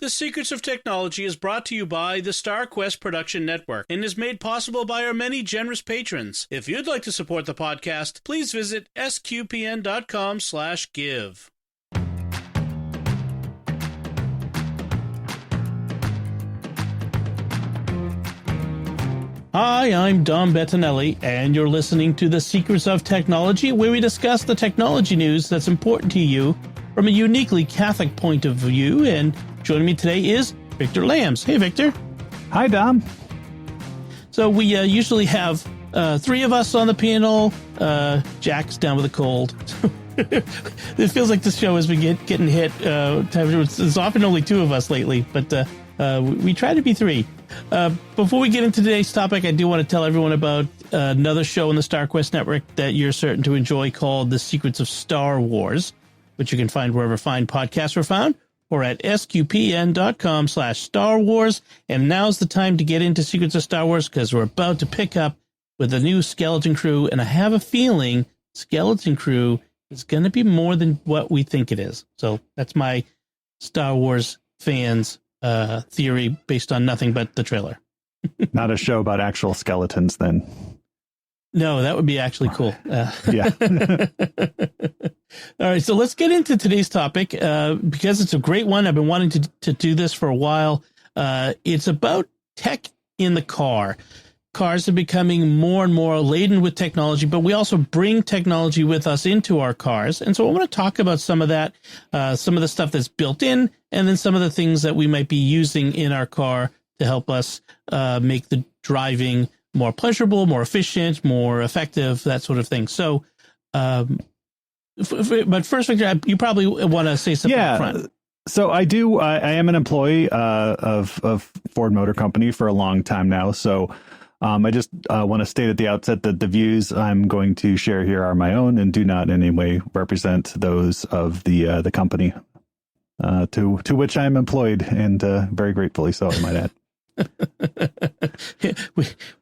The Secrets of Technology is brought to you by the StarQuest Production Network and is made possible by our many generous patrons. If you'd like to support the podcast, please visit sqpn.com/give. Hi, I'm Dom Bettinelli, and you're listening to The Secrets of Technology, where we discuss the technology news that's important to you from a uniquely Catholic point of view. And joining me today is Victor Lams. Hey, Victor. Hi, Dom. So we usually have three of us on the panel. Jack's down with a cold. It feels like this show has been getting hit. There's often only two of us lately, but we try to be three. Before we get into today's topic, I do want to tell everyone about another show on the StarQuest Network that you're certain to enjoy called The Secrets of Star Wars, which you can find wherever fine podcasts are found, or at sqpn.com/Star Wars. And now's the time to get into Secrets of Star Wars, because we're about to pick up with a new Skeleton Crew, and I have a feeling Skeleton Crew is going to be more than what we think it is. So that's my Star Wars fans theory based on nothing but the trailer. Not a show about actual skeletons, then. No, that would be actually cool. Yeah. All right, so let's get into today's topic because it's a great one. I've been wanting to do this for a while. It's about tech in the car. Cars are becoming more and more laden with technology, but we also bring technology with us into our cars. And so I want to talk about some of that, some of the stuff that's built in, and then some of the things that we might be using in our car to help us make the driving more pleasurable, more efficient, more effective, that sort of thing. So, but first, Victor, you probably want to say something up front. So I do. I am an employee of Ford Motor Company for a long time now. So I just want to state at the outset that the views I'm going to share here are my own and do not in any way represent those of the company to which I am employed, and very gratefully so, I might add.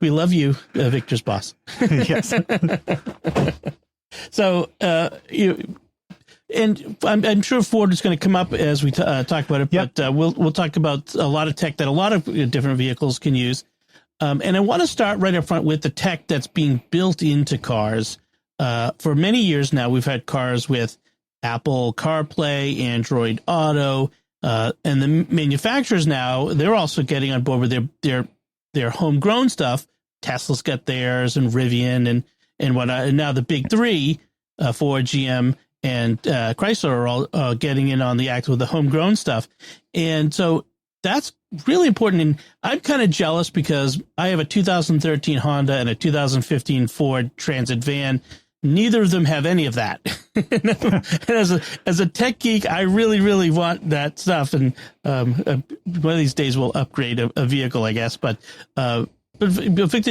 we love you, Victor's boss. Yes. So and I'm sure Ford is going to come up as we talk about it. Yep. But we'll talk about a lot of tech that a lot of different vehicles can use. And I want to start right up front with the tech that's being built into cars. For many years now, we've had cars with Apple CarPlay, Android Auto, and the manufacturers now, they're also getting on board with their homegrown stuff. Tesla's got theirs, and Rivian and whatnot. And now the big three, Ford, GM, and Chrysler are all getting in on the act with the homegrown stuff. And so that's really important. And I'm kind of jealous because I have a 2013 Honda and a 2015 Ford Transit van. Neither of them have any of that. And as a tech geek, I really, really want that stuff. And one of these days we'll upgrade a vehicle, I guess. But Victor,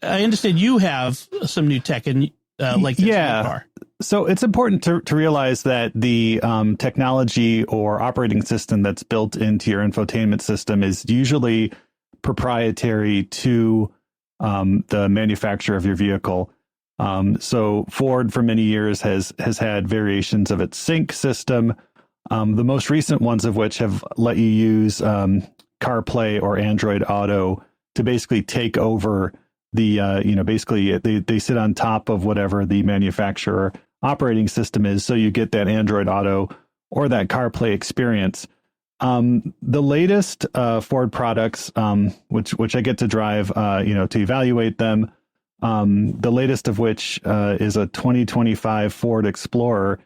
I understand you have some new tech and like this in your car. So it's important to realize that the technology or operating system that's built into your infotainment system is usually proprietary to the manufacturer of your vehicle. So Ford for many years has had variations of its sync system, the most recent ones of which have let you use CarPlay or Android Auto to basically take over the, basically they sit on top of whatever the manufacturer operating system is. So you get that Android Auto or that CarPlay experience. The latest Ford products, which I get to drive, to evaluate them. The latest of which is a 2025 Ford Explorer.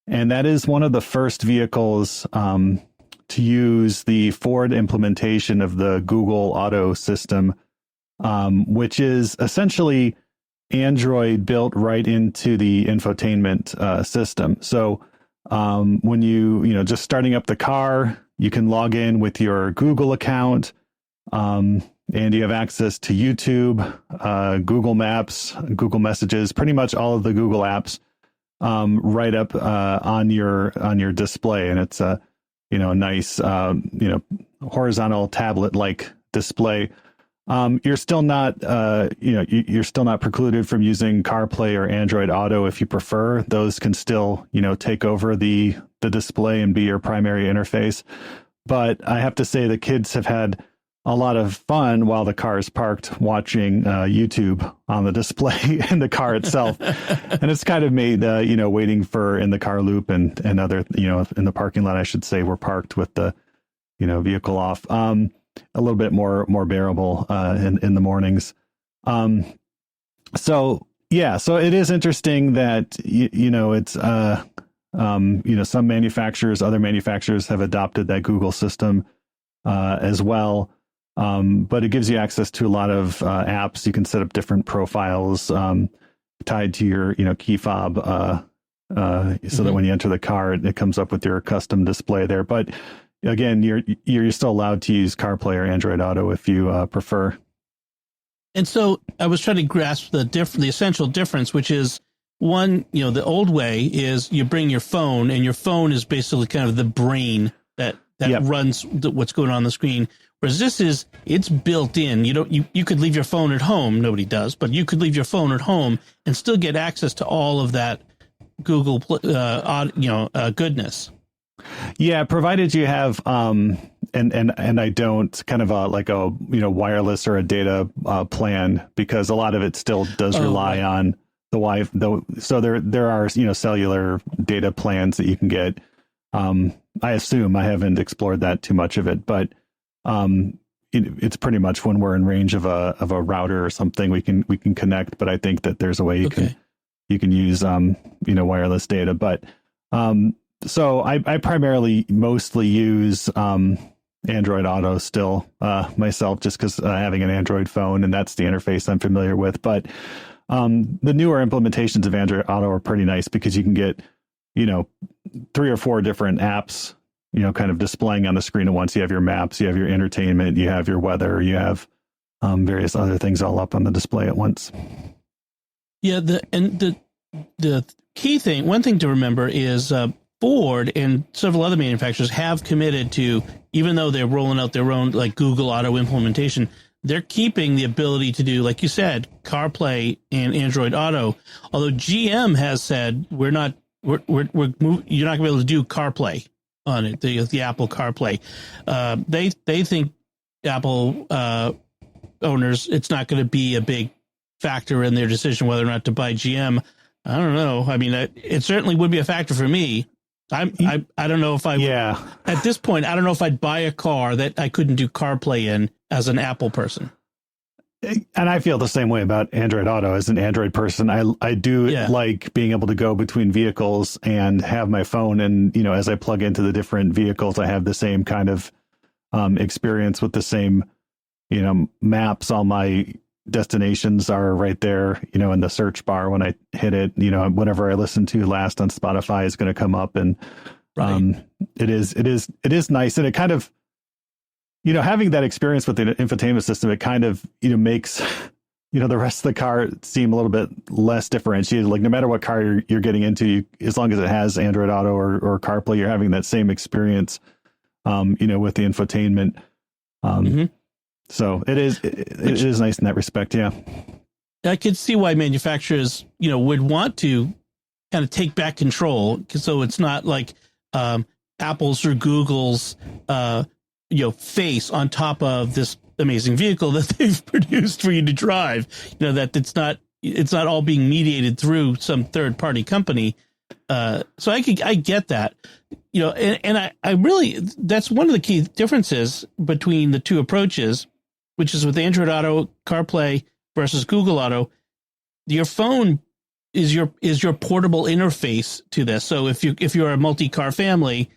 And that is one of the first vehicles to use the Ford implementation of the Google Auto system, which is essentially Android built right into the infotainment system. So when you just starting up the car, you can log in with your Google account, and you have access to YouTube, Google Maps, Google Messages, pretty much all of the Google apps right up on your display. And it's a nice horizontal tablet-like display. You're still not you're still not precluded from using CarPlay or Android Auto if you prefer. Those can still take over the display and be your primary interface. but I have to say the kids have had a lot of fun while the car is parked watching YouTube on the display in the car itself. And it's kind of made, waiting for in the car loop and other, in the parking lot, I should say, we're parked with the, vehicle off, a little bit more bearable in the mornings. So it is interesting that, it's, some manufacturers, other manufacturers have adopted that Google system as well. But it gives you access to a lot of apps. You can set up different profiles tied to your, key fob, so that when you enter the car, it comes up with your custom display there. But again, you're still allowed to use CarPlay or Android Auto if you prefer. And so I was trying to grasp the essential difference, which is one, the old way is you bring your phone, and your phone is basically kind of the brain that Yep. runs what's going on the screen. Whereas it's built in. You could leave your phone at home. Nobody does, but you could leave your phone at home and still get access to all of that Google, goodness. Yeah, provided you have, and I don't kind of like a wireless or a data plan, because a lot of it still does rely on the Wi-Fi. So there are cellular data plans that you can get. I assume, I haven't explored that too much of it, but it's pretty much when we're in range of a router or something, we can connect. But I think that there's a way you can use wireless data. But so I primarily mostly use Android Auto still myself, just because having an Android phone, and that's the interface I'm familiar with. But the newer implementations of Android Auto are pretty nice, because you can get 3 or 4 different apps, kind of displaying on the screen at once. You have your maps, you have your entertainment, you have your weather, you have various other things all up on the display at once. Yeah, the key thing, one thing to remember is Ford and several other manufacturers have committed to, even though they're rolling out their own like Google Auto implementation, they're keeping the ability to do, like you said, CarPlay and Android Auto. Although GM has said you're not going to be able to do CarPlay on it, the Apple CarPlay. They think Apple owners, it's not going to be a big factor in their decision whether or not to buy GM. I don't know. I mean, it certainly would be a factor for me. I don't know if I would, at this point, I don't know if I'd buy a car that I couldn't do CarPlay in as an Apple person. And I feel the same way about Android Auto as an Android person. I do like being able to go between vehicles and have my phone. And, as I plug into the different vehicles, I have the same kind of experience with the same, maps. All my destinations are right there, in the search bar. When I hit it, whatever I listen to last on Spotify is going to come up. And it is nice. And it kind of, having that experience with the infotainment system, it kind of, makes, the rest of the car seem a little bit less differentiated. Like no matter what car you're getting into, as long as it has Android Auto or CarPlay, you're having that same experience, with the infotainment. So it is nice in that respect. Yeah. I could see why manufacturers, would want to kind of take back control. So it's not like Apple's or Google's, face on top of this amazing vehicle that they've produced for you to drive, that it's not all being mediated through some third party company. So I get that, and I really, that's one of the key differences between the two approaches, which is with Android Auto, CarPlay versus Google Auto. Your phone is your portable interface to this. So if you're a multi-car family,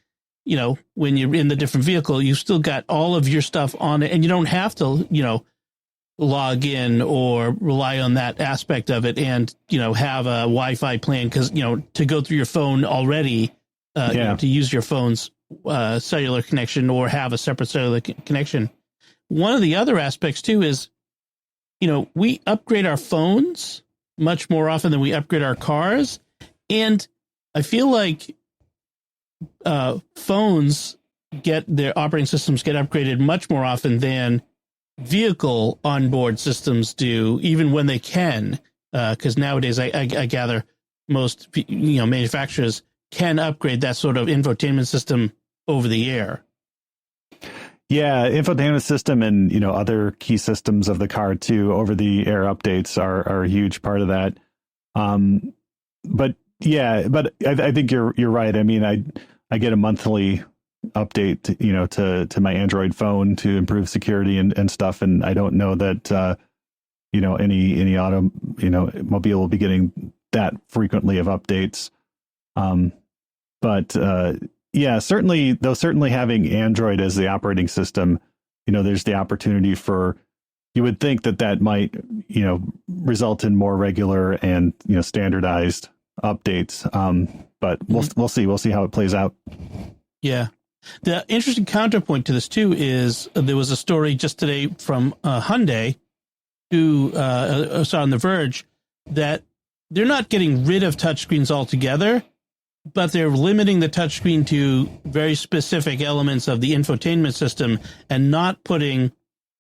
when you're in the different vehicle, you still got all of your stuff on it, and you don't have to, log in or rely on that aspect of it and, have a Wi-Fi plan, because, to go through your phone already, to use your phone's cellular connection or have a separate cellular connection. One of the other aspects too is, we upgrade our phones much more often than we upgrade our cars. And I feel like phones their operating systems get upgraded much more often than vehicle onboard systems do, even when they can. Because nowadays, I gather most manufacturers can upgrade that sort of infotainment system over the air. Yeah, infotainment system and, other key systems of the car too, over the air updates are a huge part of that. But yeah, but I think you're right. I mean, I get a monthly update, to my Android phone to improve security and stuff. And I don't know that, any automobile will be getting that frequently of updates. But yeah, certainly having Android as the operating system, there's the opportunity for, you would think that might, result in more regular and, standardized updates. But we'll see how it plays out. Yeah. The interesting counterpoint to this too is there was a story just today from Hyundai, who saw on The Verge, that they're not getting rid of touchscreens altogether, but they're limiting the touchscreen to very specific elements of the infotainment system and not putting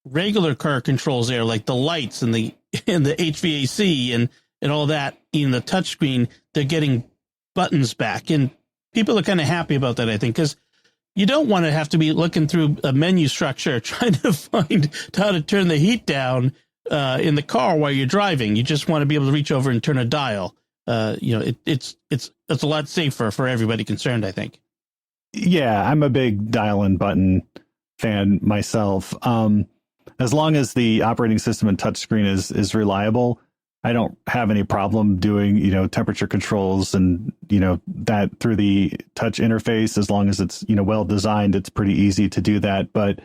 regular car controls there, like the lights and the HVAC and all that in the touchscreen. They're getting buttons back, and people are kind of happy about that, I think, because you don't want to have to be looking through a menu structure trying to find how to turn the heat down in the car while you're driving. You just want to be able to reach over and turn a dial. It's a lot safer for everybody concerned, I think. Yeah, I'm a big dial and button fan myself. As long as the operating system and touchscreen is reliable, I don't have any problem doing, temperature controls and, that through the touch interface. As long as it's, well designed, it's pretty easy to do that. But,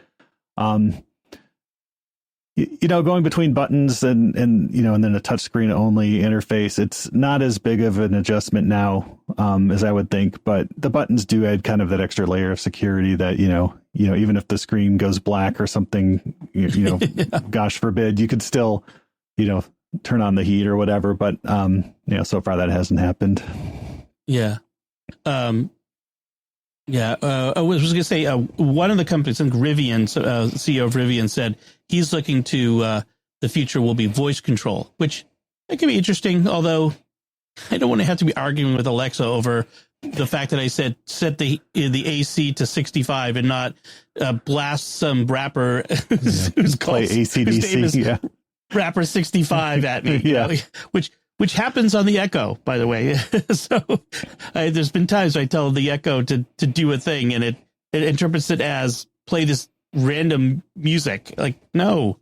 going between buttons and then a touchscreen only interface, it's not as big of an adjustment now as I would think. But the buttons do add kind of that extra layer of security that, even if the screen goes black or something, yeah. Gosh forbid, you could still, turn on the heat or whatever. But, so far that hasn't happened. Yeah. I was going to say, one of the companies, I think Rivian, CEO of Rivian, said he's looking to the future will be voice control, which that can be interesting. Although I don't want to have to be arguing with Alexa over the fact that I said set the AC to 65 and not blast some rapper who's called AC/DC, rapper 65 at me, which happens on the Echo, by the way. So there's been times I tell the Echo to do a thing and it interprets it as play this random music. Like, no.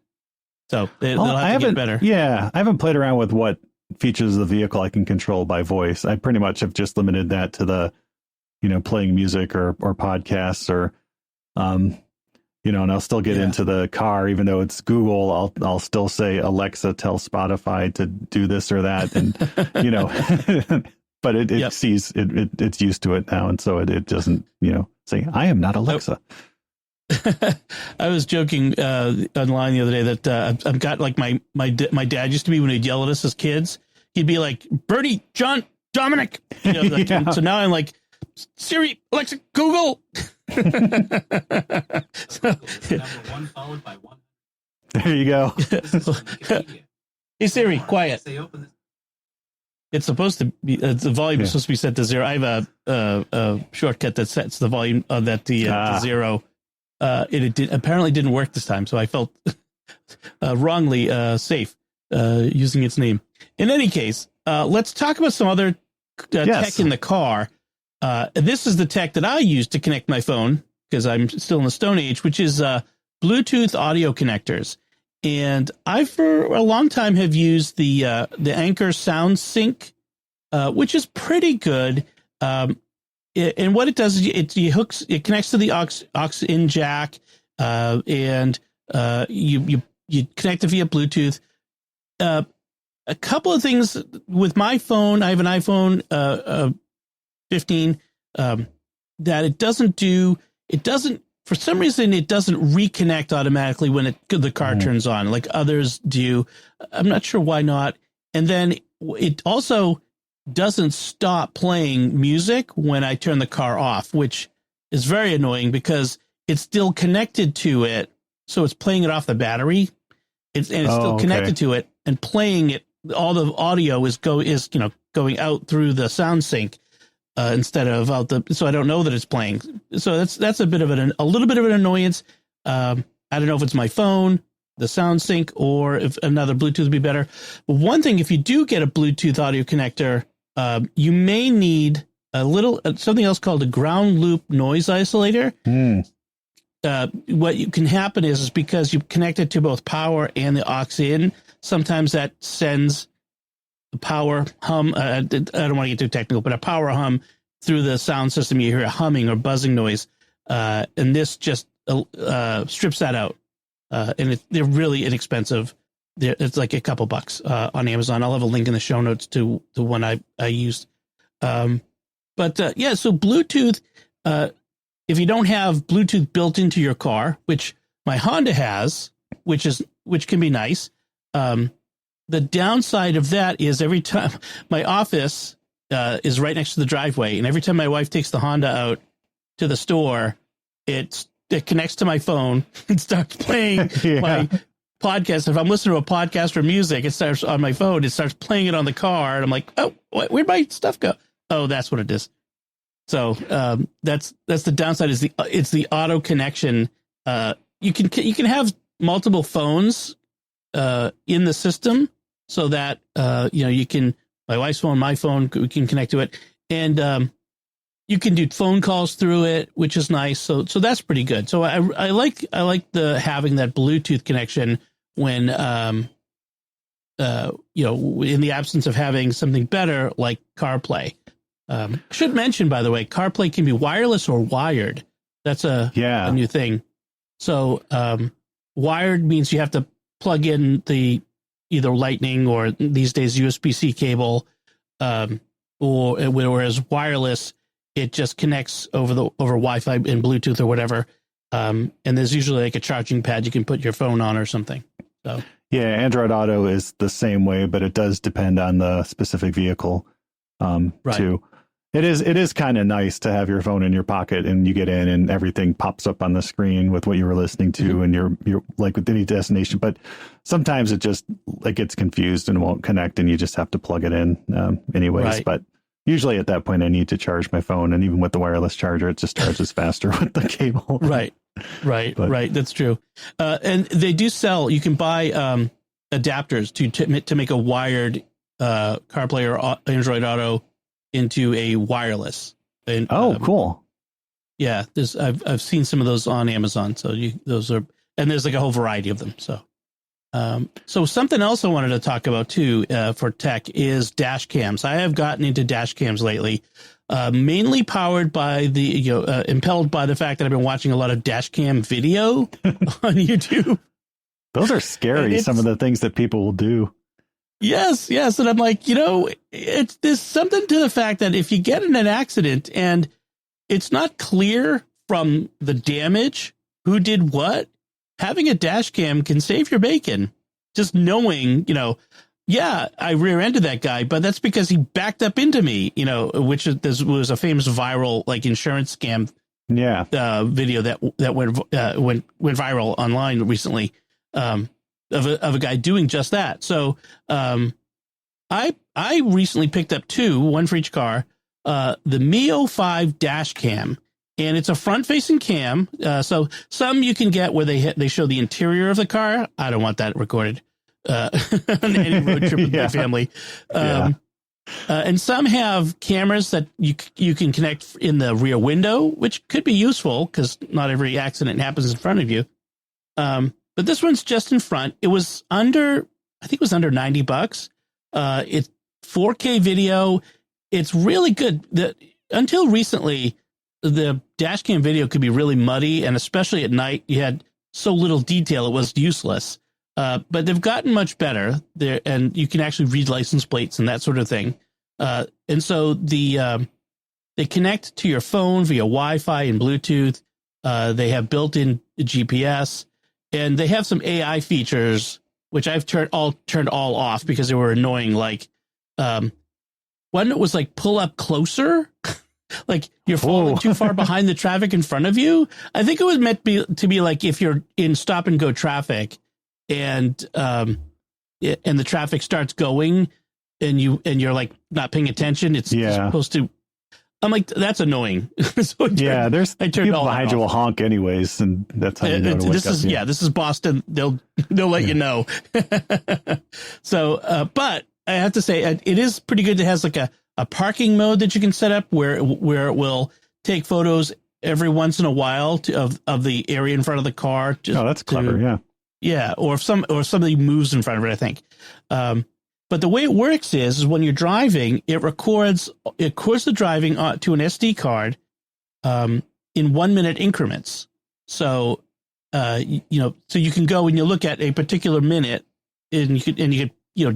So they'll have to get better. Yeah. I haven't played around with what features of the vehicle I can control by voice. I pretty much have just limited that to the, playing music or podcasts or, and I'll still get into the car, even though it's Google, I'll still say, Alexa, tell Spotify to do this or that. And, but it sees it's used to it now. And so it doesn't, say, I am not Alexa. I was joking online the other day that I've got like my dad used to be when he'd yell at us as kids. He'd be like, Bertie, John, Dominic. So now I'm like, Siri, Alexa, Google. So, number one followed by one. There you go. Hey Siri, quiet. It's supposed to be the volume is supposed to be set to 0. I have a shortcut that sets the volume to 0. It apparently didn't work this time, so I felt wrongly safe using its name. In any case, let's talk about some other tech in the car. This is the tech that I use to connect my phone because I'm still in the Stone Age, which is Bluetooth audio connectors. And I, for a long time, have used the Anker Sound Sync, which is pretty good. And what it does is it connects to the aux in jack, and you connect it via Bluetooth. A couple of things with my phone. I have an iPhone 15 that it doesn't for some reason it doesn't reconnect automatically when the car turns on like others do. I'm not sure why not. And then it also doesn't stop playing music when I turn the car off, which is very annoying because it's still connected to it. So it's playing it off the battery. It's still connected to it and playing it. All the audio is going out through the sound sync instead of out so I don't know that it's playing. So that's a bit of a little bit of an annoyance. I don't know if it's my phone, the sound sync, or if another Bluetooth would be better. But one thing, if you do get a Bluetooth audio connector, you may need a little something else called a ground loop noise isolator. What can happen is because you connect it to both power and the aux in, sometimes that sends a power hum. I don't want to get too technical, but a power hum through the sound system. You hear a humming or buzzing noise, and this just strips that out. And they're really inexpensive. It's like a couple bucks on Amazon. I'll have a link in the show notes to the one I used. So Bluetooth. If you don't have Bluetooth built into your car, which my Honda has, which can be nice. The downside of that is every time my office is right next to the driveway, and every time my wife takes the Honda out to the store, it connects to my phone and starts playing my podcast. If I'm listening to a podcast or music, it starts on my phone. It starts playing it on the car, and I'm like, oh, where'd my stuff go? Oh, that's what it is. So that's the downside. It's the auto connection. You can have multiple phones in the system, so that you can, my wife's phone, my phone, we can connect to it, and you can do phone calls through it, which is nice. So that's pretty good. So I like the having that Bluetooth connection when in the absence of having something better like CarPlay. Should mention, by the way, CarPlay can be wireless or wired. That's a new thing. So wired means you have to plug in the either Lightning or these days USB-C cable, whereas wireless, it just connects over Wi-Fi and Bluetooth or whatever. And there's usually like a charging pad you can put your phone on or something. So yeah, Android Auto is the same way, but it does depend on the specific vehicle too. It is kind of nice to have your phone in your pocket and you get in and everything pops up on the screen with what you were listening to and you're like with any destination. But sometimes it just gets confused and won't connect and you just have to plug it in anyways. Right. But usually at that point I need to charge my phone, and even with the wireless charger, it just charges faster with the cable. Right. That's true. And they do sell. You can buy adapters to make a wired CarPlay or Android Auto into a wireless. And, cool. Yeah, I've seen some of those on Amazon. So there's like a whole variety of them. So something else I wanted to talk about too for tech is dash cams. I have gotten into dash cams lately, mainly powered by impelled by the fact that I've been watching a lot of dash cam video on YouTube. Those are scary. Some of the things that people will do. Yes. And I'm like, there's something to the fact that if you get in an accident and it's not clear from the damage who did what, having a dash cam can save your bacon. Just knowing, I rear-ended that guy, but that's because he backed up into me, which was a famous viral insurance scam video that went viral online recently. Of a guy doing just that. So I recently picked up one for each car, the Mio 5 dash cam, and it's a front-facing cam. So some you can get where they show the interior of the car. I don't want that recorded on any road trip with my family. And some have cameras that you can connect in the rear window, which could be useful because not every accident happens in front of you. But this one's just in front. It was under $90. It's 4K video. It's really good. Until recently, the dash cam video could be really muddy, and especially at night, you had so little detail, it was useless. But they've gotten much better there, and you can actually read license plates and that sort of thing. And so they connect to your phone via Wi-Fi and Bluetooth. They have built-in GPS. And they have some AI features, which I've turned all off because they were annoying. Like, one that was pull up closer, like you're falling too far behind the traffic in front of you. I think it was meant to be like if you're in stop and go traffic, and the traffic starts going, and you're not paying attention. It's supposed to. I'm like, that's annoying. So there's I turned people all that behind you off. will honk anyways, and that's how you know to wake This up. is this is Boston. They'll let you know. So, but I have to say, it is pretty good. It has like a parking mode that you can set up where it will take photos every once in a while of the area in front of the car. That's clever. Yeah. Or if somebody moves in front of it, I think. But the way it works is when you're driving, it records the driving to an SD card in 1 minute increments. So, so you can go and you look at a particular minute and you could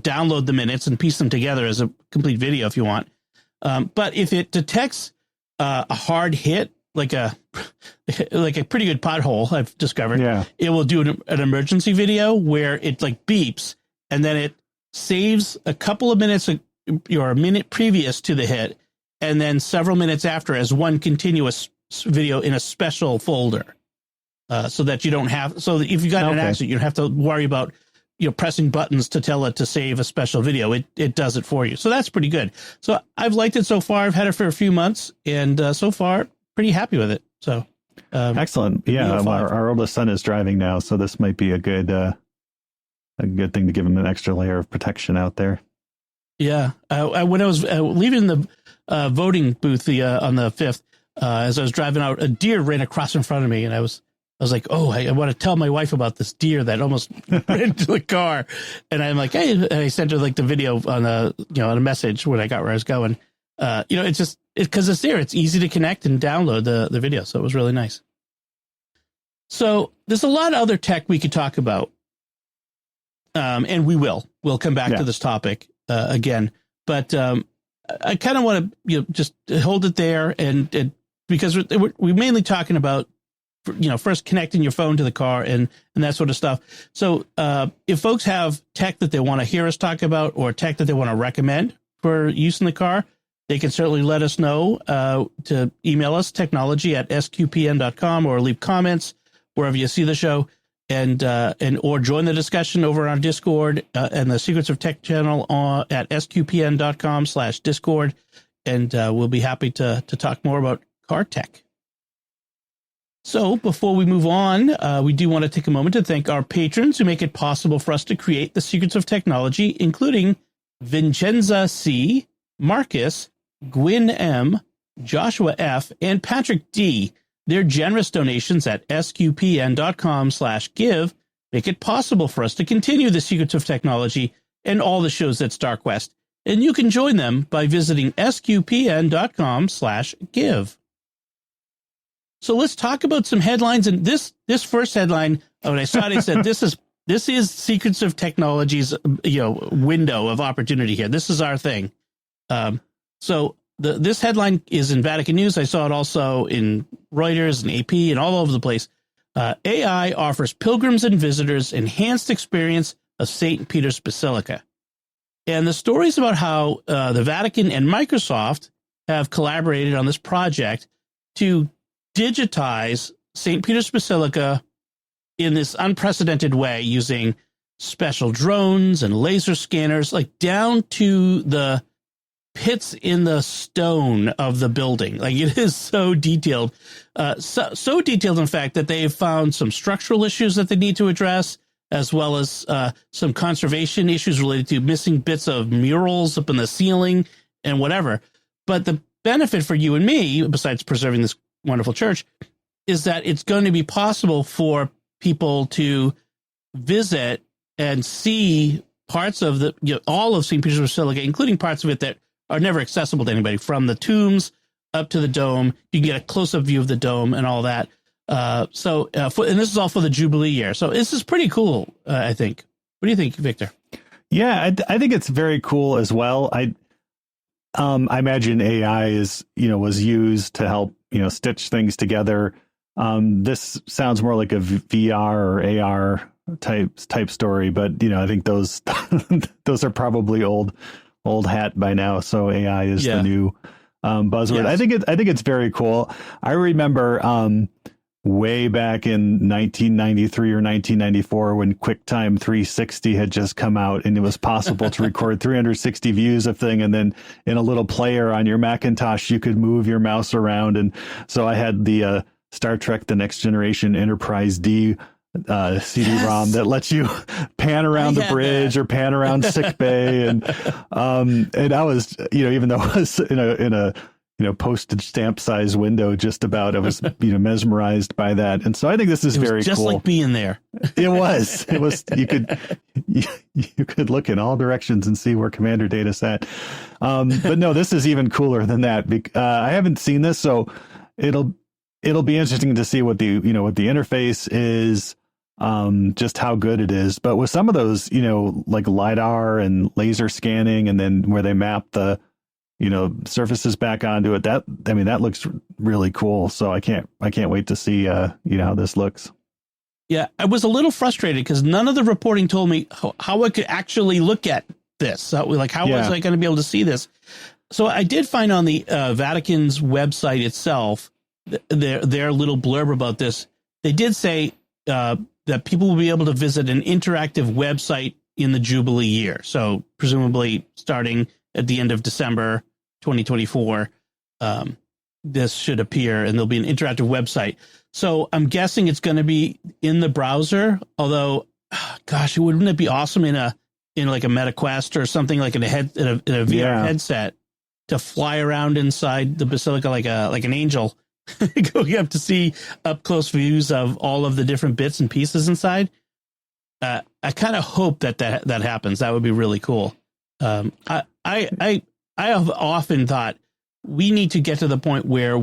download the minutes and piece them together as a complete video if you want. But if it detects a hard hit, like a pretty good pothole, I've discovered, it will do an emergency video where it like beeps and then it saves a couple of minutes or a minute previous to the hit and then several minutes after as one continuous video in a special folder, so that you don't have. So if you got in an accident, you don't have to worry about pressing buttons to tell it to save a special video. It does it for you. So that's pretty good. So I've liked it so far. I've had it for a few months, and so far pretty happy with it. So excellent. Yeah, our oldest son is driving now, so this might be a good thing to give him an extra layer of protection out there. Yeah, when I was leaving the voting booth on the 5th, as I was driving out, a deer ran across in front of me, and I was like, oh, I want to tell my wife about this deer that almost ran into the car. And I'm like, hey, and I sent her like the video on on a message when I got where I was going. It's just because it's there. It's easy to connect and download the video. So it was really nice. So there's a lot of other tech we could talk about. And we'll come back to this topic again. But I kind of want to just hold it there and because we're mainly talking about first connecting your phone to the car and that sort of stuff. So if folks have tech that they want to hear us talk about or tech that they want to recommend for use in the car, they can certainly let us know to email us technology@sqpn.com or leave comments wherever you see the show and or join the discussion over on Discord and the Secrets of Tech channel at sqpn.com/discord. And we'll be happy to talk more about car tech. So before we move on, we do want to take a moment to thank our patrons who make it possible for us to create the Secrets of Technology, including Vincenza C., Marcus, Gwyn M., Joshua F., and Patrick D. Their generous donations at sqpn.com/give make it possible for us to continue the Secrets of Technology and all the shows at StarQuest. And you can join them by visiting sqpn.com/give. So let's talk about some headlines. And this first headline, when I saw it, I said, this is Secrets of Technology's window of opportunity here. This is our thing. So this headline is in Vatican News. I saw it also in Reuters and AP and all over the place. AI offers pilgrims and visitors enhanced experience of St. Peter's Basilica. And the stories about how the Vatican and Microsoft have collaborated on this project to digitize St. Peter's Basilica in this unprecedented way using special drones and laser scanners, like down to the pits in the stone of the building. Like it is so detailed, so detailed, in fact, that they have found some structural issues that they need to address, as well as some conservation issues related to missing bits of murals up in the ceiling and whatever. But the benefit for you and me, besides preserving this wonderful church, is that it's going to be possible for people to visit and see parts of all of St. Peter's Basilica, including parts of it that are never accessible to anybody, from the tombs up to the dome. You can get a close-up view of the dome and all that. And this is all for the Jubilee year. So this is pretty cool, I think. What do you think, Victor? Yeah, I think it's very cool as well. I imagine AI was used to help stitch things together. This sounds more like a VR or AR type story, but I think those those are probably old hat by now. So AI is the new buzzword. Yes. I think it's very cool. I remember way back in 1993 or 1994 when QuickTime 360 had just come out, and it was possible to record 360 views of thing, and then in a little player on your Macintosh you could move your mouse around. And so I had the Star Trek The Next Generation Enterprise D CD-ROM that lets you pan around the bridge or pan around sick bay, and I was, even though I was in a postage stamp size window, just about, I was mesmerized by that. And so I think this is very just cool. Like being there. It was you could look in all directions and see where Commander Data's at. But no, this is even cooler than that. I haven't seen this, so it'll be interesting to see what the what the interface is, just how good it is. But with some of those, like LiDAR and laser scanning, and then where they map the surfaces back onto it, that looks really cool. So I can't wait to see how this looks. Yeah, I was a little frustrated because none of the reporting told me how I could actually look at this. So, was I going to be able to see this? So I did find on the Vatican's website itself their little blurb about this. They did say that people will be able to visit an interactive website in the Jubilee year. So presumably starting at the end of December 2024, this should appear, and there'll be an interactive website. So I'm guessing it's going to be in the browser. Although, gosh, wouldn't it be awesome in like a MetaQuest or something, like in a VR headset, to fly around inside the basilica like an angel, going up to see up close views of all of the different bits and pieces inside. I kind of hope that happens. That would be really cool. I have often thought we need to get to the point where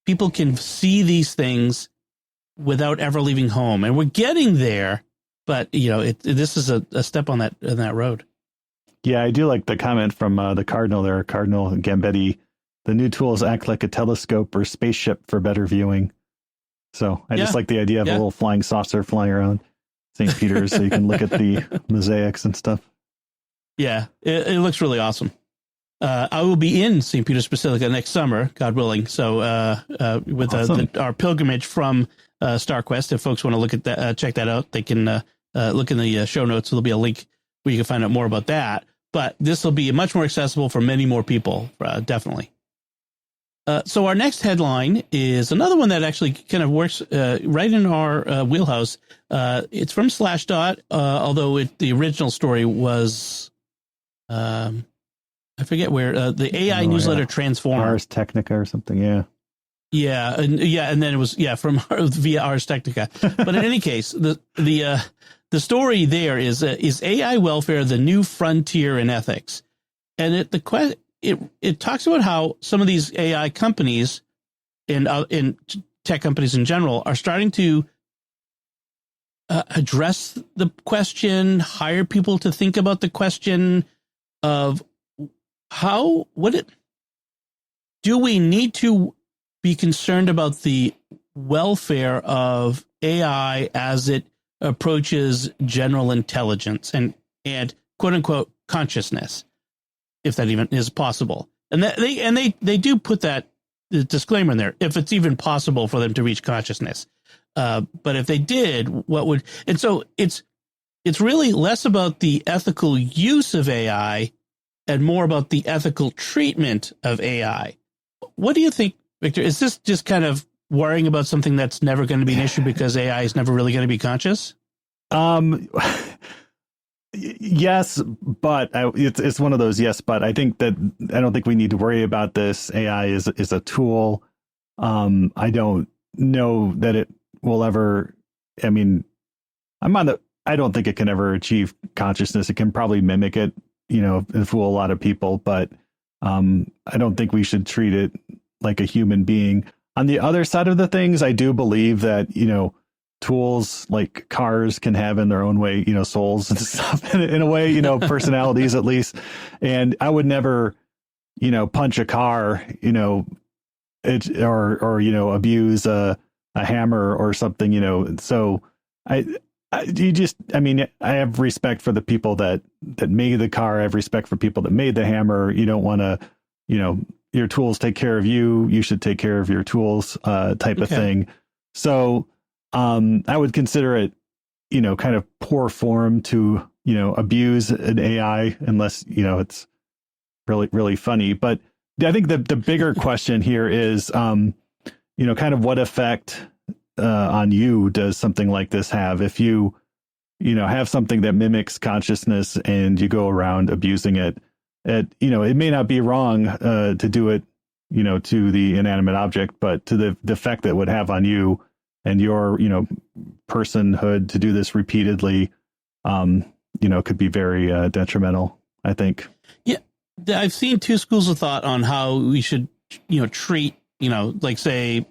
people can see these things without ever leaving home, and we're getting there. But this is a step on that road. Yeah, I do like the comment from the Cardinal there, Cardinal Gambetti. The new tools act like a telescope or spaceship for better viewing. So I just like the idea of a little flying saucer flying around St. Peter's, so you can look at the mosaics and stuff. Yeah, it looks really awesome. I will be in St. Peter's Basilica next summer, God willing. So with awesome. Our pilgrimage from StarQuest, if folks want to look at that, check that out, they can look in the show notes. There'll be a link where you can find out more about that. But this will be much more accessible for many more people, definitely. So our next headline is another one that actually kind of works right in our wheelhouse. It's from Slashdot, although the original story was, I forget where, the AI newsletter Transformer. Ars Technica or something, yeah. Yeah, and then it was from via Ars Technica. But in any case, the story there is AI welfare the new frontier in ethics, and it talks about how some of these AI companies and tech companies in general are starting to address the question, hire people to think about the question of do we need to be concerned about the welfare of AI as it approaches general intelligence and quote unquote consciousness, if that even is possible. And they do put that disclaimer in there, if it's even possible for them to reach consciousness. But if they did, and so it's really less about the ethical use of AI and more about the ethical treatment of AI. What do you think, Victor? Is this just kind of worrying about something that's never going to be an issue because AI is never really going to be conscious? Yes, but it's one of those yes, but I think that I don't think we need to worry about this. AI is a tool. I don't know that it will ever. I mean, I don't think it can ever achieve consciousness. It can probably mimic it, and fool a lot of people, but I don't think we should treat it like a human being. On the other side of the things, I do believe that, tools like cars can have in their own way, souls and stuff in a way, personalities at least. And I would never, punch a car, or abuse a hammer or something, So I have respect for the people that made the car. I have respect for people that made the hammer. You don't want to, your tools take care of you. You should take care of your tools, type of thing. So I would consider it, kind of poor form to, abuse an AI unless, it's really, really funny. But I think the bigger question here is, kind of what effect on you does something like this have? If you, have something that mimics consciousness and you go around abusing it, it may not be wrong to do it, to the inanimate object, but to the effect that it would have on you and your, personhood to do this repeatedly, could be very detrimental, I think. Yeah. I've seen two schools of thought on how we should, treat, like say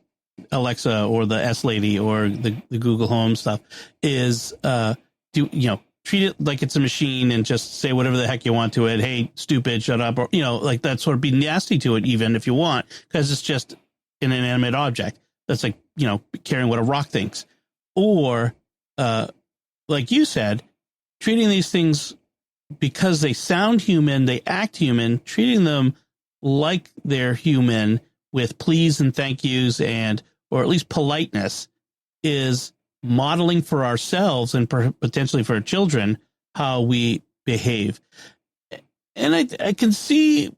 Alexa or the S Lady or the Google Home stuff is, treat it like it's a machine and just say whatever the heck you want to it. Hey, stupid, shut up. Or, like that sort of be nasty to it, even if you want, because it's just an inanimate object. That's like, caring what a rock thinks. Or, like you said, treating these things because they sound human, they act human, treating them like they're human with please and thank yous or at least politeness is modeling for ourselves and potentially for our children how we behave. And I can see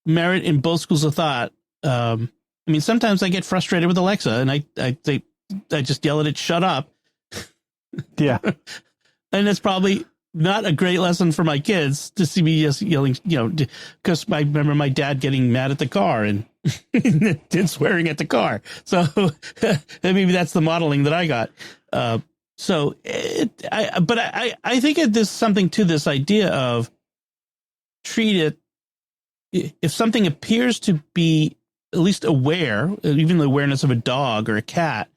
merit in both schools of thought. Sometimes I get frustrated with Alexa and I just yell at it, shut up. Yeah. And it's probably not a great lesson for my kids to see me just yelling, because I remember my dad getting mad at the car and swearing at the car. So maybe that's the modeling that I got. I think there's something to this idea of treat it. If something appears to be at least aware, even the awareness of a dog or a cat,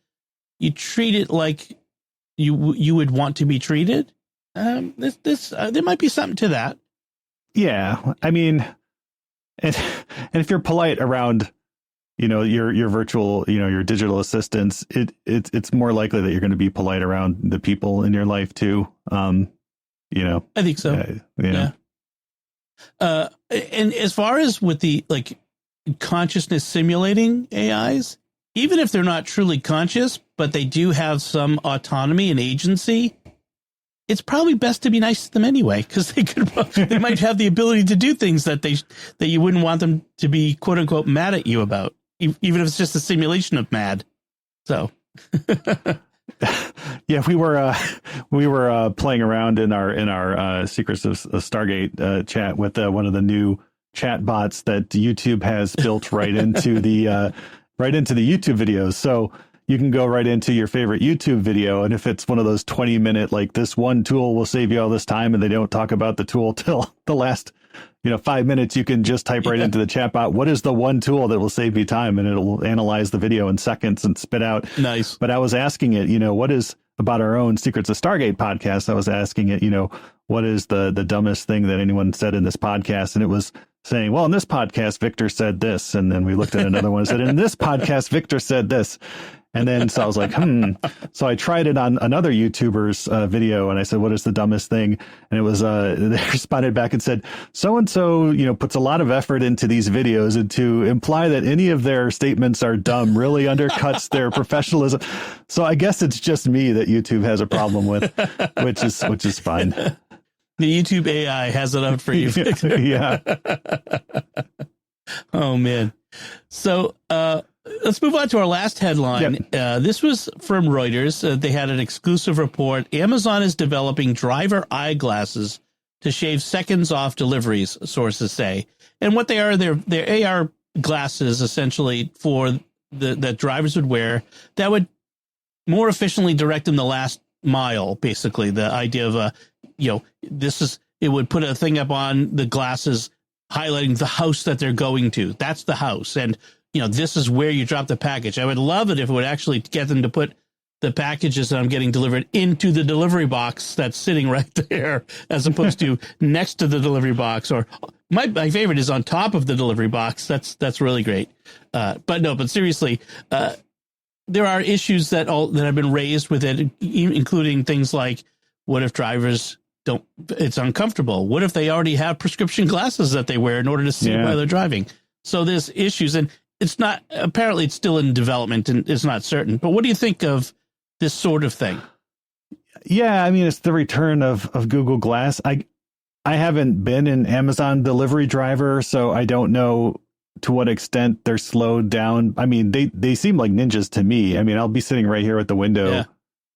you treat it like you would want to be treated. There might be something to that. Yeah. And if you're polite around, your virtual, your digital assistants, it's more likely that you're going to be polite around the people in your life too. I think so. Yeah. And as far as with the consciousness simulating AIs, even if they're not truly conscious, but they do have some autonomy and agency, it's probably best to be nice to them anyway, because they might have the ability to do things that you wouldn't want them to be quote unquote mad at you about, even if it's just a simulation of mad. So, yeah, we were playing around in our Secrets of Stargate chat with one of the new chat bots that YouTube has built right into the YouTube videos. So you can go right into your favorite YouTube video, and if it's one of those 20-minute, like this one tool will save you all this time, and they don't talk about the tool till the last 5 minutes, you can just type right into the chatbot, what is the one tool that will save me time? And it'll analyze the video in seconds and spit out. Nice. But I was asking it, what is about our own Secrets of Stargate podcast? I was asking it, what is the dumbest thing that anyone said in this podcast? And it was saying, well, in this podcast, Victor said this. And then we looked at another one and said, in this podcast, Victor said this. And then so I was like, So I tried it on another YouTuber's video, and I said, what is the dumbest thing? And it was they responded back and said, so-and-so, puts a lot of effort into these videos, and to imply that any of their statements are dumb really undercuts their professionalism. So I guess it's just me that YouTube has a problem with, which is fine. The YouTube AI has it out for you. Yeah. Oh, man. So, let's move on to our last headline. Yep. This was from Reuters. They had an exclusive report. Amazon is developing driver eyeglasses to shave seconds off deliveries, sources say. And what they are, they're AR glasses essentially that drivers would wear that would more efficiently direct them the last mile. Basically, the idea of it would put a thing up on the glasses highlighting the house that they're going to. That's the house. And this is where you drop the package. I would love it if it would actually get them to put the packages that I'm getting delivered into the delivery box that's sitting right there, as opposed to next to the delivery box. Or my favorite is on top of the delivery box. That's really great. But seriously, there are issues that have been raised with it, including things like, what if drivers it's uncomfortable? What if they already have prescription glasses that they wear in order to see while they're driving? So there's issues. And it's not, apparently it's still in development and it's not certain. But what do you think of this sort of thing? Yeah, I mean, it's the return of Google Glass. I haven't been an Amazon delivery driver, so I don't know to what extent they're slowed down. I mean, they seem like ninjas to me. I mean, I'll be sitting right here at the window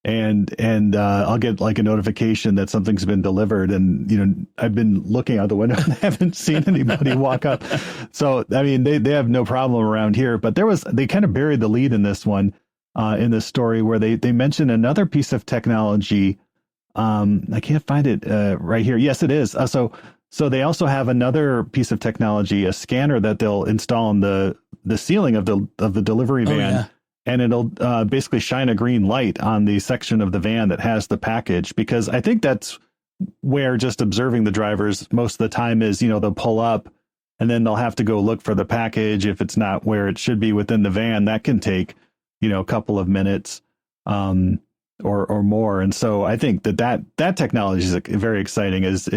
and I'll get like a notification that something's been delivered. And, you know, I've been looking out the window and haven't seen anybody walk up. So, I mean, they have no problem around here, but they kind of buried the lead in this one, in this story where they mentioned another piece of technology. I can't find it right here. Yes, it is. So they also have another piece of technology, a scanner that they'll install on the ceiling of the delivery van, and it'll basically shine a green light on the section of the van that has the package. Because I think that's where just observing the drivers most of the time is, you know, they'll pull up and then they'll have to go look for the package. If it's not where it should be within the van, that can take, you know, a couple of minutes. Or more. And so I think that technology is very exciting is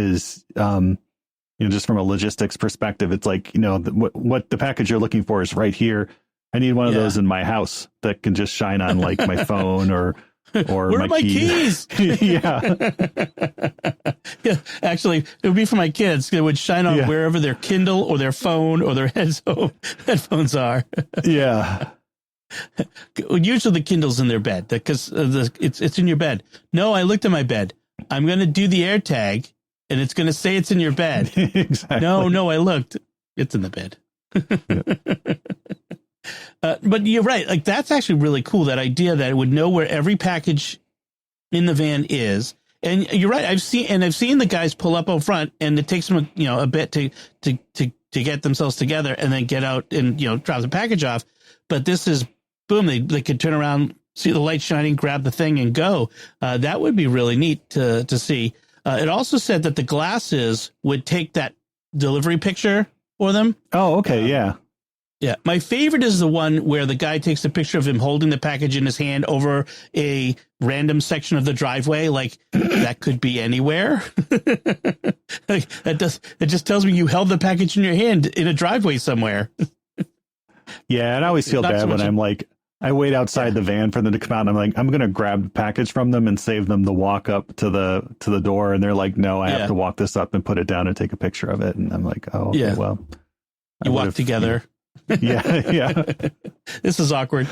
you know, just from a logistics perspective, it's like, you know, what the package you're looking for is right here. I need one of those in my house that can just shine on like my phone or where are my keys? Yeah. Yeah. Actually, it would be for my kids. It would shine on wherever their Kindle or their phone or their headphones are. Yeah. Usually the Kindle's in their bed because it's in your bed. No, I looked at my bed. I'm going to do the AirTag and it's going to say it's in your bed. Exactly. No, I looked. It's in the bed. But you're right. Like, that's actually really cool. That idea that it would know where every package in the van is. And you're right. I've seen the guys pull up out front, and it takes them, a bit to get themselves together and then get out and, drop the package off. But this is boom. They could turn around, see the light shining, grab the thing and go. That would be really neat to see. It also said that the glasses would take that delivery picture for them. Oh, okay. Yeah. Yeah. My favorite is the one where the guy takes a picture of him holding the package in his hand over a random section of the driveway. Like, that could be anywhere. Like, it just tells me you held the package in your hand in a driveway somewhere. Yeah. And I always feel bad when I'm like, I wait outside the van for them to come out and I'm like, I'm going to grab the package from them and save them the walk up to the door. And they're like, no, I have to walk this up and put it down and take a picture of it. And I'm like, oh, okay, well, you walk together. Yeah. This is awkward.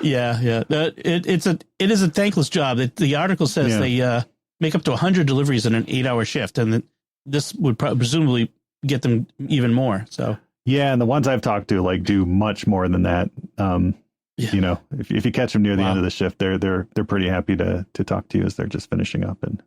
Yeah. It is a thankless job. The article says they make up to 100 deliveries in an 8-hour shift. And this would presumably get them even more. So. Yeah, and the ones I've talked to like do much more than that. If you catch them near the end of the shift, they're pretty happy to talk to you as they're just finishing up. And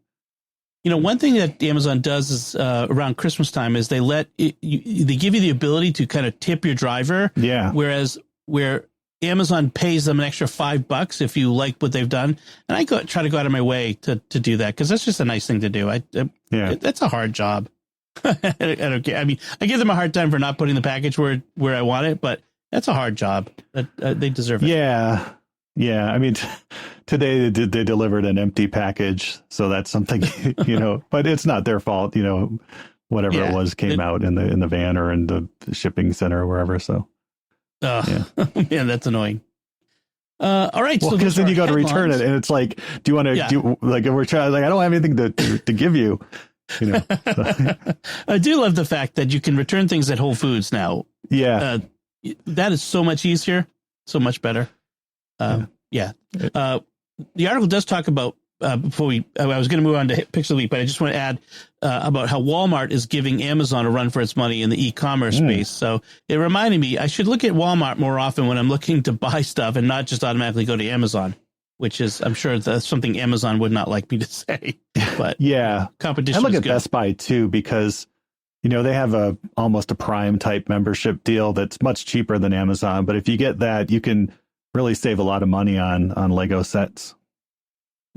one thing that Amazon does is around Christmas time is they give you the ability to kind of tip your driver. Yeah. Whereas where Amazon pays them an extra $5 if you like what they've done, and I try to go out of my way to do that because that's just a nice thing to do. That's a hard job. I don't care. I mean, I give them a hard time for not putting the package where I want it, but that's a hard job. They deserve it. Yeah. I mean, today they delivered an empty package, so that's something, but it's not their fault. Whatever it was came out in the van or in the shipping center or wherever. So, man, that's annoying. All right. Well, because then you go to return it, and it's like, do you want to do like we're trying? Like, I don't have anything to give you. I do love the fact that you can return things at Whole Foods now. Yeah. That is so much easier, so much better. The article does talk about, I was going to move on to Picks of the Week, but I just want to add about how Walmart is giving Amazon a run for its money in the e-commerce space. So it reminded me, I should look at Walmart more often when I'm looking to buy stuff and not just automatically go to Amazon. Which is, I'm sure that's something Amazon would not like me to say, but competition. I look is at good. Best Buy too, because, they have almost a Prime type membership deal that's much cheaper than Amazon. But if you get that, you can really save a lot of money on Lego sets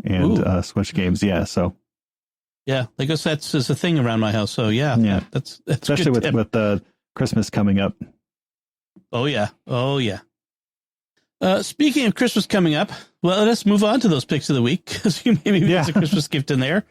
and Switch games. Yeah. So. Yeah. Lego sets is a thing around my house. So that's especially with Christmas coming up. Oh yeah. Speaking of Christmas coming up, well, let's move on to those picks of the week because maybe there's a Christmas gift in there.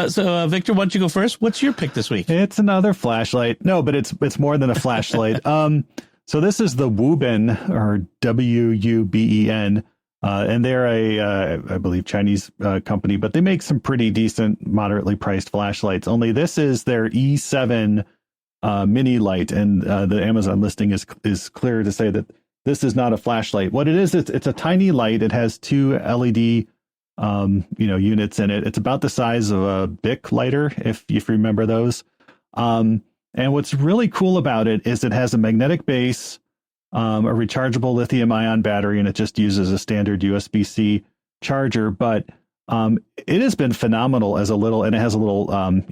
So, Victor, why don't you go first? What's your pick this week? It's another flashlight. No, but it's more than a flashlight. So this is the Wuben, or Wuben, and they're I believe, Chinese company, but they make some pretty decent, moderately priced flashlights. Only this is their E7 mini light, and the Amazon listing is clear to say that this is not a flashlight. What it is, it's a tiny light. It has two LED units in it. It's about the size of a Bic lighter, if you remember those. And what's really cool about it is it has a magnetic base, a rechargeable lithium ion battery, and it just uses a standard USB-C charger. But it has been phenomenal as and it has a little,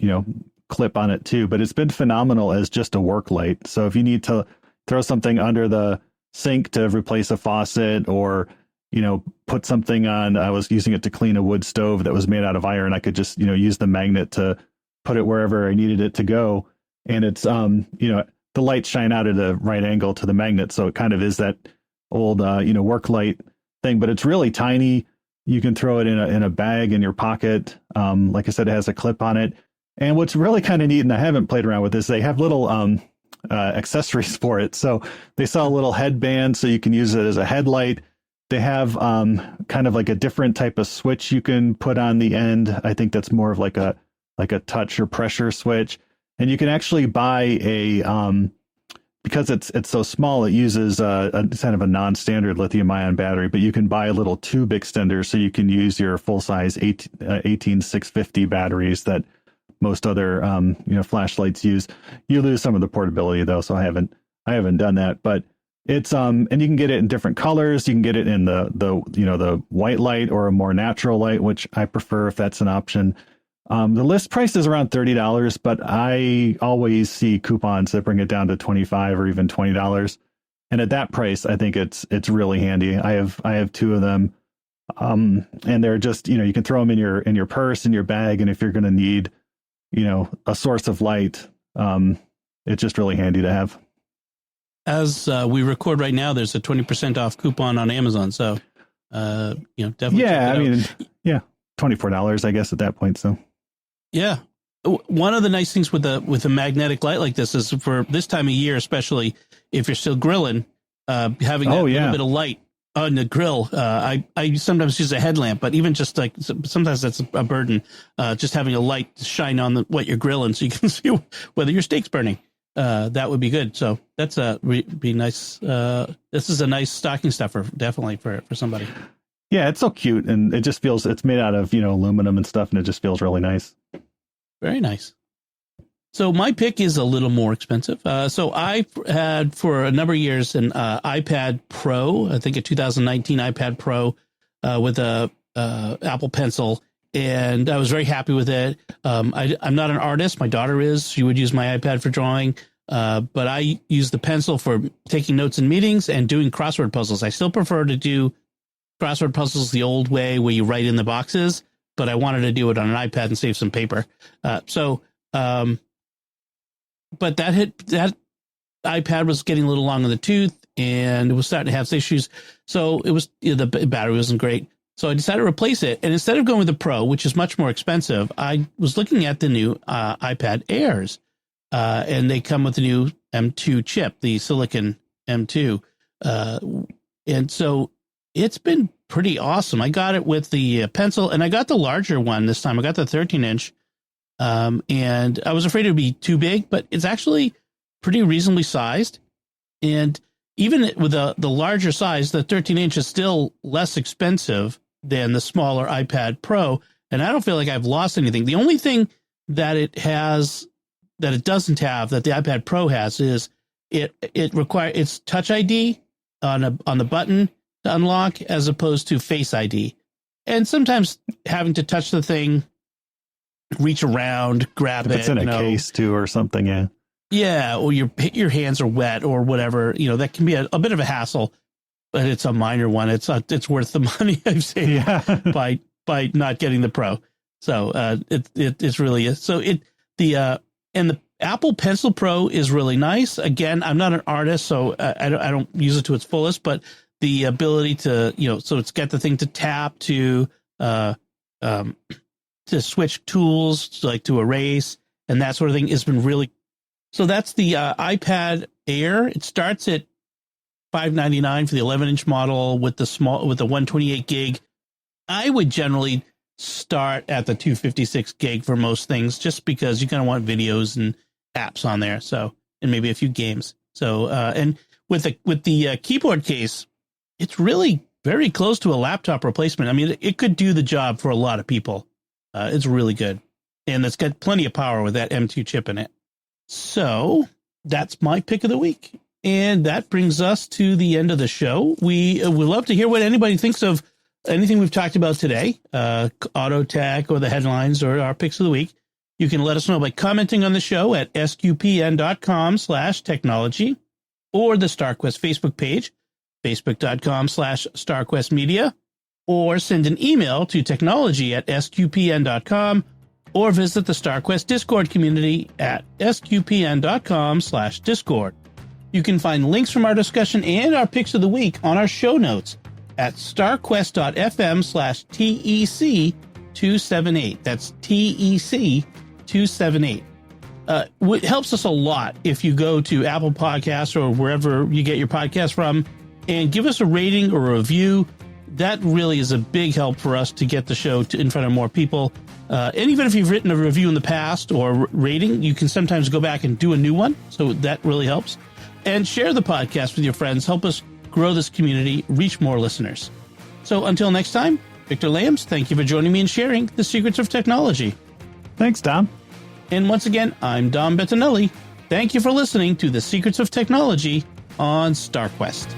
clip on it too, but it's been phenomenal as just a work light. So if you need to throw something under the sink to replace a faucet, or put something on, I was using it to clean a wood stove that was made out of iron. I could just use the magnet to put it wherever I needed it to go, and it's the lights shine out at a right angle to the magnet, so it kind of is that old work light thing, but it's really tiny. You can throw it in a bag in your pocket. Like I said, it has a clip on it, and what's really kind of neat, and I haven't played around with this, they have little accessories for it. So they sell a little headband so you can use it as a headlight. They have kind of like a different type of switch you can put on the end. I think that's more of like a touch or pressure switch. And you can actually buy because it's so small, it uses a kind of a non-standard lithium ion battery, but you can buy a little tube extender so you can use your full size 18650 batteries that most other flashlights use. You lose some of the portability though, so I haven't done that. But it's and you can get it in different colors. You can get it in the white light or a more natural light, which I prefer if that's an option. The list price is around $30, but I always see coupons that bring it down to $25 or even $20. And at that price, I think it's really handy. I have two of them, and they're just you can throw them in your purse, in your bag, and if you're going to need a source of light, it's just really handy to have. As we record right now, there's a 20% off coupon on Amazon. So, definitely. Yeah, I mean, $24, I guess, at that point. So, yeah. One of the nice things with a magnetic light like this is for this time of year, especially if you're still grilling, having that little bit of light on the grill. I sometimes use a headlamp, but even just like sometimes that's a burden. Just having a light shine on what you're grilling so you can see whether your steak's burning. That would be good. So that's be nice. This is a nice stocking stuffer, definitely for somebody. Yeah, it's so cute, and it just feels, it's made out of aluminum and stuff, and it just feels really nice. Very nice. So my pick is a little more expensive. So I had for a number of years an iPad Pro, I think a 2019 iPad Pro with a Apple Pencil, and I was very happy with it. I'm not an artist. My daughter is. She would use my iPad for drawing, but I use the pencil for taking notes in meetings and doing crossword puzzles. I still prefer to do crossword puzzles the old way where you write in the boxes, but I wanted to do it on an iPad and save some paper. But that iPad was getting a little long in the tooth, and it was starting to have issues. So it was the battery wasn't great. So I decided to replace it. And instead of going with the Pro, which is much more expensive, I was looking at the new iPad Airs, and they come with the new M2 chip, the Silicon M2, and so it's been pretty awesome. I got it with the pencil, and I got the larger one this time. I got the 13-inch. And I was afraid it would be too big, but it's actually pretty reasonably sized. And even with the larger size, the 13-inch is still less expensive than the smaller iPad Pro. And I don't feel like I've lost anything. The only thing that it doesn't have that the iPad Pro has is it requires it's Touch ID on the button to unlock as opposed to Face ID. And sometimes having to touch the thing, reach around, grab it. If it's in a case too or something, yeah. Yeah, or your hands are wet or whatever. That can be a bit of a hassle, but it's a minor one. It's worth the money I've saved by not getting the Pro. So it's really is. So and the Apple Pencil Pro is really nice. Again, I'm not an artist, so I don't use it to its fullest, but the ability to, so it's got the thing to tap to switch tools, like to erase and that sort of thing. Has been really. So that's the iPad Air. It starts at $599 for the 11-inch model with the 128 gig. I would generally start at the 256 gig for most things, just because you're going to want videos and apps on there. So, and maybe a few games. So, and with the keyboard case, it's really very close to a laptop replacement. I mean, it could do the job for a lot of people. It's really good, and it's got plenty of power with that M2 chip in it. So that's my pick of the week. And that brings us to the end of the show. We would love to hear what anybody thinks of anything we've talked about today, auto tech or the headlines or our picks of the week. You can let us know by commenting on the show at sqpn.com/technology or the StarQuest Facebook page, facebook.com/StarQuestMedia, or send an email to technology@sqpn.com, or visit the StarQuest Discord community at sqpn.com/Discord. You can find links from our discussion and our picks of the week on our show notes at starquest.fm/TEC278. That's TEC278. It helps us a lot if you go to Apple Podcasts or wherever you get your podcast from and give us a rating or a review. That really is a big help for us to get the show in front of more people. And even if you've written a review in the past or rating, you can sometimes go back and do a new one. So that really helps. And share the podcast with your friends. Help us grow this community, reach more listeners. So until next time, Victor Lams, thank you for joining me and sharing the secrets of technology. Thanks, Dom. And once again, I'm Dom Bettinelli. Thank you for listening to the Secrets of Technology on StarQuest.